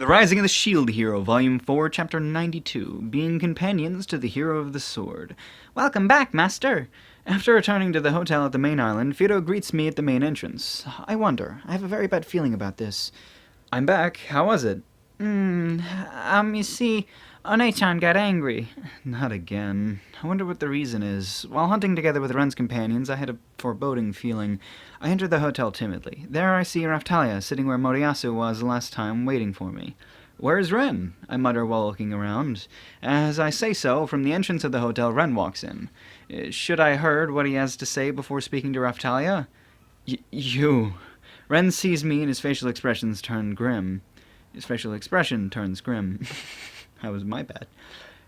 The Rising of the Shield Hero, Volume 4, Chapter 92, Being Companions to the Hero of the Sword. Welcome back, Master! After returning to the hotel at the main island, Fido greets me at the main entrance. I wonder, I have a very bad feeling about this. I'm back. How was it? You see, One-chan got angry. Not again. I wonder what the reason is. While hunting together with Ren's companions, I had a foreboding feeling. I entered the hotel timidly. There I see Raphtalia sitting where Moriyasu was last time, waiting for me. "Where's Ren?" I mutter while looking around. As I say so, from the entrance of the hotel, Ren walks in. Should I heard what he has to say before speaking to Raphtalia? You... Ren sees me and his facial expressions turn grim. His facial expression turns grim. That was my bad.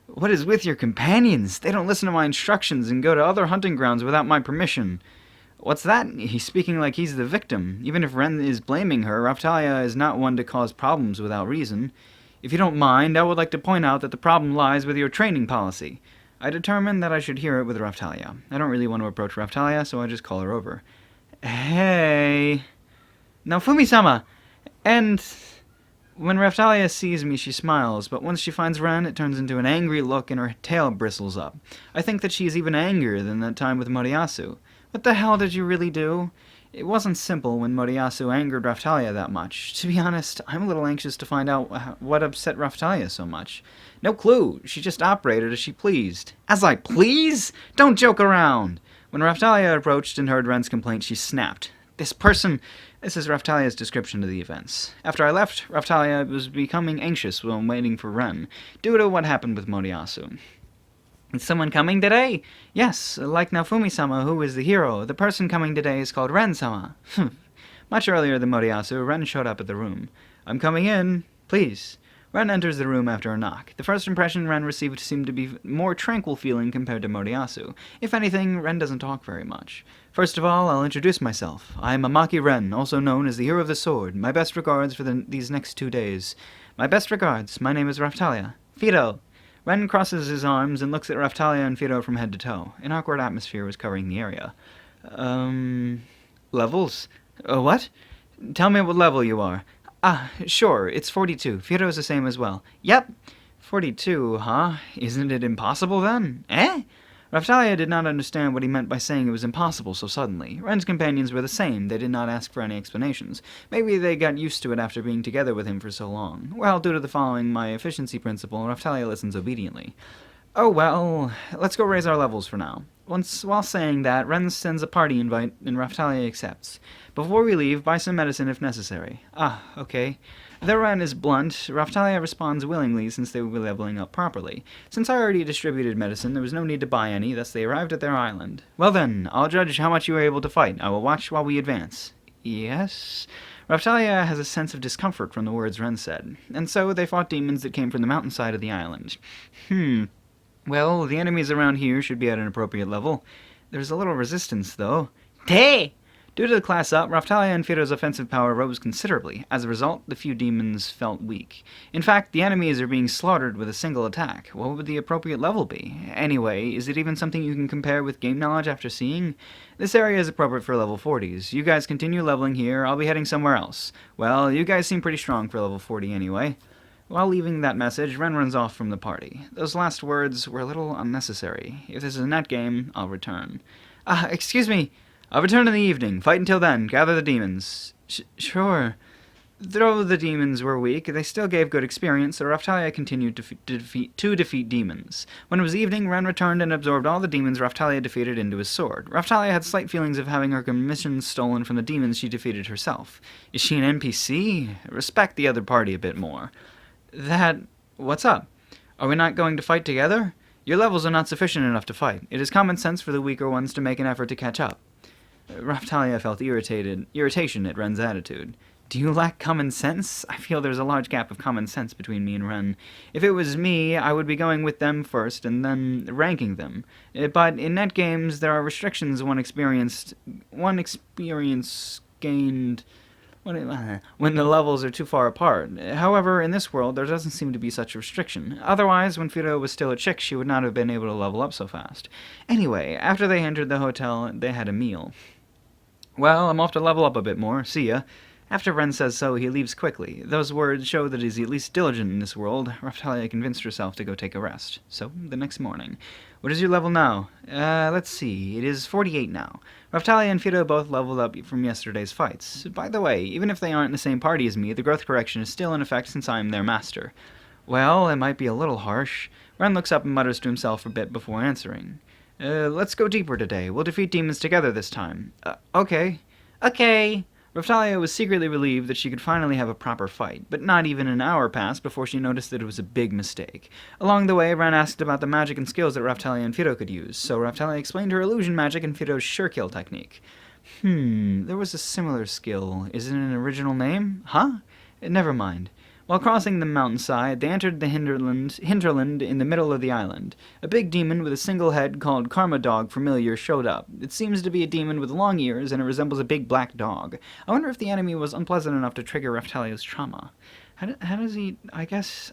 "What is with your companions? They don't listen to my instructions and go to other hunting grounds without my permission." What's that? He's speaking like he's the victim. Even if Ren is blaming her, Raphtalia is not one to cause problems without reason. If you don't mind, I would like to point out that the problem lies with your training policy. I determined that I should hear it with Raphtalia. I don't really want to approach Raphtalia, so I just call her over. "Hey... Now, Fumi-sama!" And... When Raphtalia sees me, she smiles, but once she finds Ren, it turns into an angry look and her tail bristles up. I think that she is even angrier than that time with Moriyasu. What the hell did you really do? It wasn't simple when Moriyasu angered Raphtalia that much. To be honest, I'm a little anxious to find out what upset Raphtalia so much. No clue. She just operated as she pleased. As I please? Don't joke around! When Raphtalia approached and heard Ren's complaint, she snapped. This is Raphtalia's description of the events. After I left, Raphtalia was becoming anxious while waiting for Ren, due to what happened with Moriyasu. "Is someone coming today?" "Yes, like Naofumi-sama, who is the hero. The person coming today is called Ren-sama." Much earlier than Moriyasu, Ren showed up at the room. "I'm coming in. Please." Ren enters the room after a knock. The first impression Ren received seemed to be more tranquil feeling compared to Moriyasu. If anything, Ren doesn't talk very much. "First of all, I'll introduce myself. I am Amaki Ren, also known as the Hero of the Sword. My best regards for these next 2 days. My best regards. My name is Raphtalia. Fido." Ren crosses his arms and looks at Raphtalia and Fido from head to toe. An awkward atmosphere was covering the area. Levels? What? Tell me what level you are. Sure, it's 42. Fido's the same as well. Yep. 42, huh? Isn't it impossible then? Eh? Raphtalia did not understand what he meant by saying it was impossible so suddenly. Ren's companions were the same. They did not ask for any explanations. Maybe they got used to it after being together with him for so long. Well, due to the following my efficiency principle, Raphtalia listens obediently. "Oh well, let's go raise our levels for now." While saying that, Ren sends a party invite, and Raphtalia accepts. "Before we leave, buy some medicine if necessary." Okay. Though Ren is blunt, Raphtalia responds willingly since they will be leveling up properly. Since I already distributed medicine, there was no need to buy any, thus they arrived at their island. "Well then, I'll judge how much you are able to fight. I will watch while we advance." Yes? Raphtalia has a sense of discomfort from the words Ren said, and so they fought demons that came from the mountainside of the island. Well, the enemies around here should be at an appropriate level. There's a little resistance, though. Hey! Due to the class up, Raphtalia and Fido's offensive power rose considerably. As a result, the few demons felt weak. In fact, the enemies are being slaughtered with a single attack. What would the appropriate level be? Anyway, is it even something you can compare with game knowledge after seeing? This area is appropriate for level 40s. You guys continue leveling here, I'll be heading somewhere else. Well, you guys seem pretty strong for level 40 anyway. While leaving that message, Ren runs off from the party. Those last words were a little unnecessary. If this is a net game, I'll return. Excuse me. I'll return in the evening. Fight until then. Gather the demons. Sure. Though the demons were weak, they still gave good experience, so Raphtalia continued to defeat demons. When it was evening, Ren returned and absorbed all the demons Raphtalia defeated into his sword. Raphtalia had slight feelings of having her commissions stolen from the demons she defeated herself. Is she an NPC? Respect the other party a bit more. What's up? Are we not going to fight together? Your levels are not sufficient enough to fight. It is common sense for the weaker ones to make an effort to catch up. Raphtalia felt irritation at Ren's attitude. Do you lack common sense? I feel there's a large gap of common sense between me and Ren. If it was me, I would be going with them first and then ranking them. But in net games, there are restrictions one experience gained when the levels are too far apart. However, in this world, there doesn't seem to be such a restriction. Otherwise, when Fido was still a chick, she would not have been able to level up so fast. Anyway, after they entered the hotel, they had a meal. Well, I'm off to level up a bit more. See ya. After Ren says so, he leaves quickly. Those words show that he's at least diligent in this world. Raphtalia convinced herself to go take a rest. So, the next morning. What is your level now? Let's see. It is 48 now. Raphtalia and Fido both leveled up from yesterday's fights. By the way, even if they aren't in the same party as me, the growth correction is still in effect since I am their master. Well, it might be a little harsh. Ren looks up and mutters to himself a bit before answering. Let's go deeper today. We'll defeat demons together this time. Okay. Okay. Raphtalia was secretly relieved that she could finally have a proper fight, but not even an hour passed before she noticed that it was a big mistake. Along the way, Ren asked about the magic and skills that Raphtalia and Fido could use, so Raphtalia explained her illusion magic and Fido's sure-kill technique. There was a similar skill. Is it an original name? Huh? Never mind. While crossing the mountainside, they entered the hinterland in the middle of the island. A big demon with a single head called Karma Dog Familiar showed up. It seems to be a demon with long ears, and it resembles a big black dog. I wonder if the enemy was unpleasant enough to trigger Raphtalia's trauma. How does he... I guess...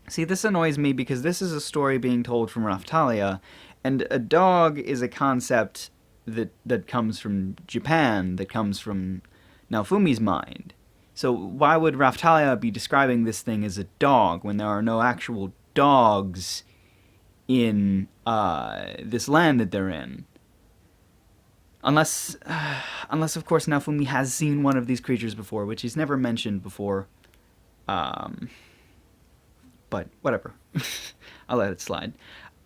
See, this annoys me because this is a story being told from Raphtalia, and a dog is a concept that comes from Japan, that comes from Naofumi's mind. So why would Raphtalia be describing this thing as a dog when there are no actual dogs in this land that they're in? Unless of course Naofumi has seen one of these creatures before, which he's never mentioned before. But whatever. I'll let it slide.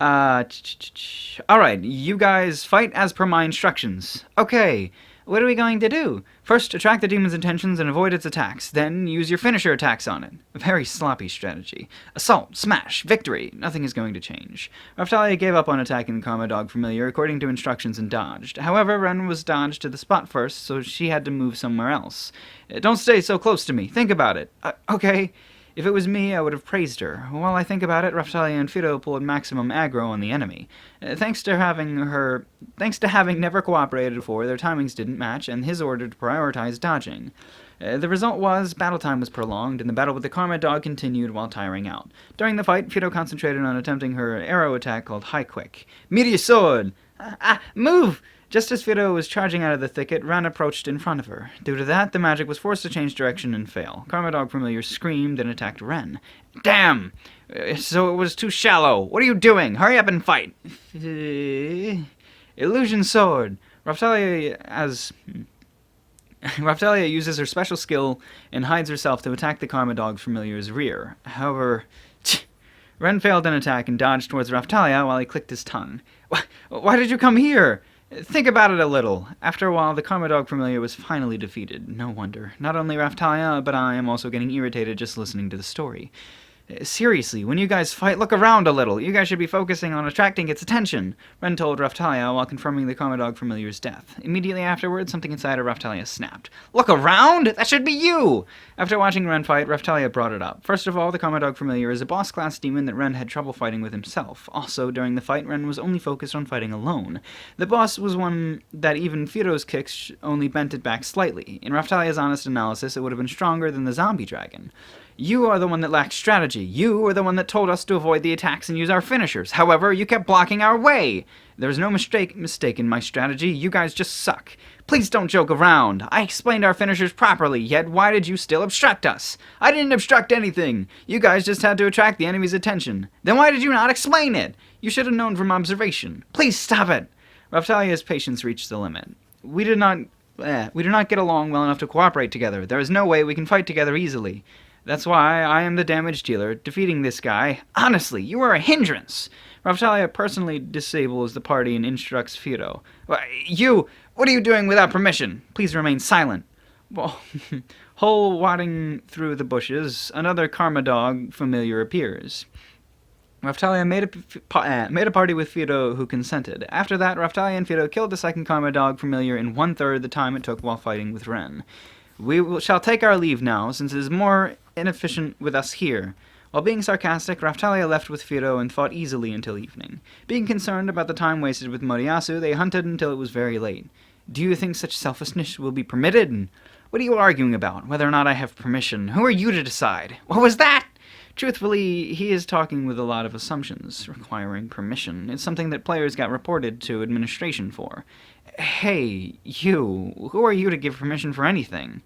Alright, you guys fight as per my instructions. Okay. What are we going to do? First, attract the demon's attentions and avoid its attacks. Then, use your finisher attacks on it. A very sloppy strategy. Assault, smash, victory. Nothing is going to change. Raphtalia gave up on attacking the Karma Dog Familiar according to instructions and dodged. However, Ren was dodged to the spot first, so she had to move somewhere else. Don't stay so close to me. Think about it. Okay. If it was me, I would have praised her. While I think about it, Raphtalia and Fido pulled maximum aggro on the enemy. Thanks to having never cooperated before, their timings didn't match, and his order to prioritize dodging. The result was, battle time was prolonged, and the battle with the Karma Dog continued while tiring out. During the fight, Fido concentrated on attempting her arrow attack called High Quick. Meteor Sword! Move! Just as Fido was charging out of the thicket, Ren approached in front of her. Due to that, the magic was forced to change direction and fail. Karma Dog Familiar screamed and attacked Ren. Damn! So it was too shallow. What are you doing? Hurry up and fight! Illusion Sword! Raphtalia uses her special skill and hides herself to attack the Karma Dog Familiar's rear. However, Ren failed an attack and dodged towards Raphtalia while he clicked his tongue. Why did you come here? Think about it a little. After a while, the Karma Dog Familiar was finally defeated. No wonder. Not only Raphtalia, but I am also getting irritated just listening to the story. Seriously, when you guys fight, look around a little. You guys should be focusing on attracting its attention, Ren told Raphtalia while confirming the Karma Dog Familiar's death. Immediately afterwards, something inside of Raphtalia snapped. Look around? That should be you! After watching Ren fight, Raphtalia brought it up. First of all, the Karma Dog Familiar is a boss-class demon that Ren had trouble fighting with himself. Also, during the fight, Ren was only focused on fighting alone. The boss was one that even Fido's kicks only bent it back slightly. In Raphtalia's honest analysis, it would have been stronger than the zombie dragon. You are the one that lacked strategy. You are the one that told us to avoid the attacks and use our finishers. However, you kept blocking our way. There's no mistake in my strategy. You guys just suck. Please don't joke around. I explained our finishers properly, yet why did you still obstruct us? I didn't obstruct anything. You guys just had to attract the enemy's attention. Then why did you not explain it? You should have known from observation. Please stop it. Raphtalia's patience reached the limit. We do not get along well enough to cooperate together. There is no way we can fight together easily. That's why I am the damage dealer. Defeating this guy, honestly, you are a hindrance. Raphtalia personally disables the party and instructs Fido. You! What are you doing without permission? Please remain silent. Well, whole wadding through the bushes, another Karma Dog Familiar appears. Raphtalia made a party with Fido who consented. After that, Raphtalia and Fido killed the second Karma Dog Familiar in 1/3 the time it took while fighting with Ren. We shall take our leave now, since it is more inefficient with us here. While being sarcastic, Raphtalia left with Fido and fought easily until evening. Being concerned about the time wasted with Moriyasu, they hunted until it was very late. Do you think such selfishness will be permitted? What are you arguing about? Whether or not I have permission? Who are you to decide? What was that? Truthfully, he is talking with a lot of assumptions, requiring permission. It's something that players got reported to administration for. Hey, you, who are you to give permission for anything?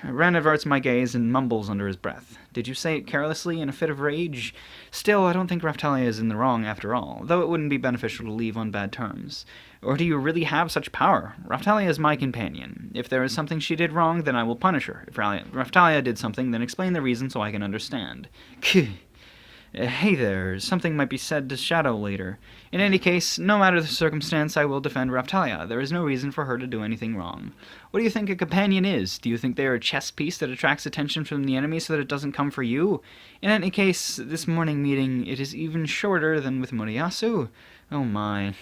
Ren averts my gaze and mumbles under his breath. Did you say it carelessly in a fit of rage? Still, I don't think Raphtalia is in the wrong after all, though it wouldn't be beneficial to leave on bad terms. Or do you really have such power? Raphtalia is my companion. If there is something she did wrong, then I will punish her. If Raphtalia did something, then explain the reason so I can understand. Hey there, something might be said to Shadow later. In any case, no matter the circumstance, I will defend Raphtalia. There is no reason for her to do anything wrong. What do you think a companion is? Do you think they are a chess piece that attracts attention from the enemy so that it doesn't come for you? In any case, this morning meeting, it is even shorter than with Moriyasu. Oh my.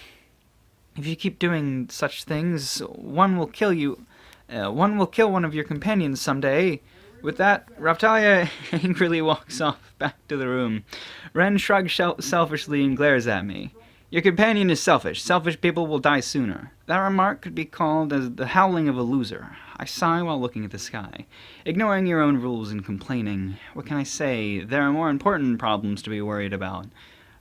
If you keep doing such things, one will kill you. One will kill one of your companions someday. With that, Raphtalia angrily walks off back to the room. Ren shrugs selfishly and glares at me. Your companion is selfish. Selfish people will die sooner. That remark could be called as the howling of a loser. I sigh while looking at the sky. Ignoring your own rules and complaining. What can I say? There are more important problems to be worried about.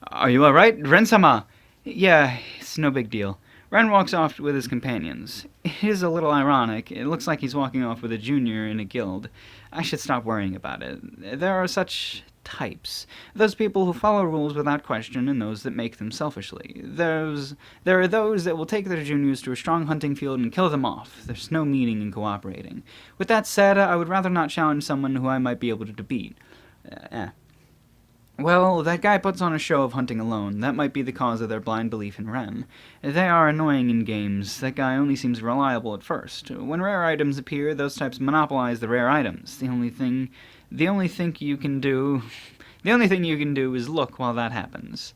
Are you alright, Ren-sama? Yeah, it's no big deal. Ren walks off with his companions. It is a little ironic. It looks like he's walking off with a junior in a guild. I should stop worrying about it. There are such types. Those people who follow rules without question and those that make them selfishly. There are those that will take their juniors to a strong hunting field and kill them off. There's no meaning in cooperating. With that said, I would rather not challenge someone who I might be able to beat. Well, that guy puts on a show of hunting alone. That might be the cause of their blind belief in Ren. They are annoying in games. That guy only seems reliable at first. When rare items appear, those types monopolize the rare items. The only thing you can do is look while that happens.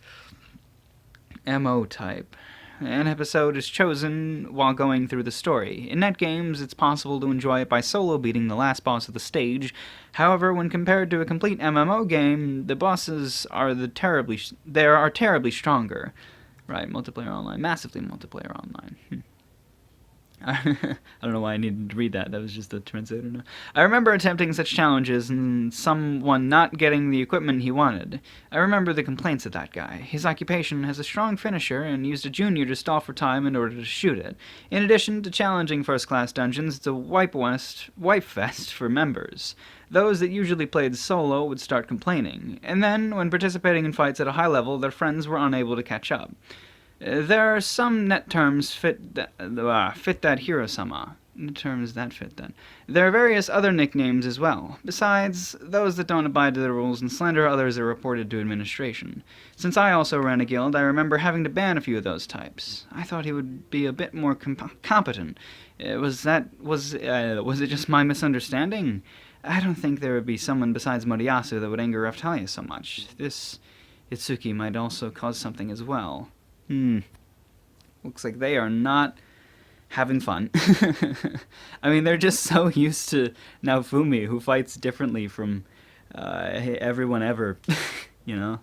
MO type. An episode is chosen while going through the story. In net games, it's possible to enjoy it by solo beating the last boss of the stage. However, when compared to a complete MMO game, the bosses are terribly stronger. Right, multiplayer online, massively multiplayer online. I don't know why I needed to read that. That was just a translator. No. I remember attempting such challenges and someone not getting the equipment he wanted. I remember the complaints of that guy. His occupation has a strong finisher and used a junior to stall for time in order to shoot it. In addition to challenging first-class dungeons, it's a wipe fest for members. Those that usually played solo would start complaining, and then, when participating in fights at a high level, their friends were unable to catch up. There are some net terms fit that hero-sama. Terms that fit that. There are various other nicknames as well. Besides, those that don't abide to the rules and slander others are reported to administration. Since I also ran a guild, I remember having to ban a few of those types. I thought he would be a bit more competent. Was it just my misunderstanding? I don't think there would be someone besides Moriyasu that would anger Raphtalia so much. This Itsuki might also cause something as well. Looks like they are not having fun. I mean, they're just so used to Naofumi, who fights differently from everyone ever, you know?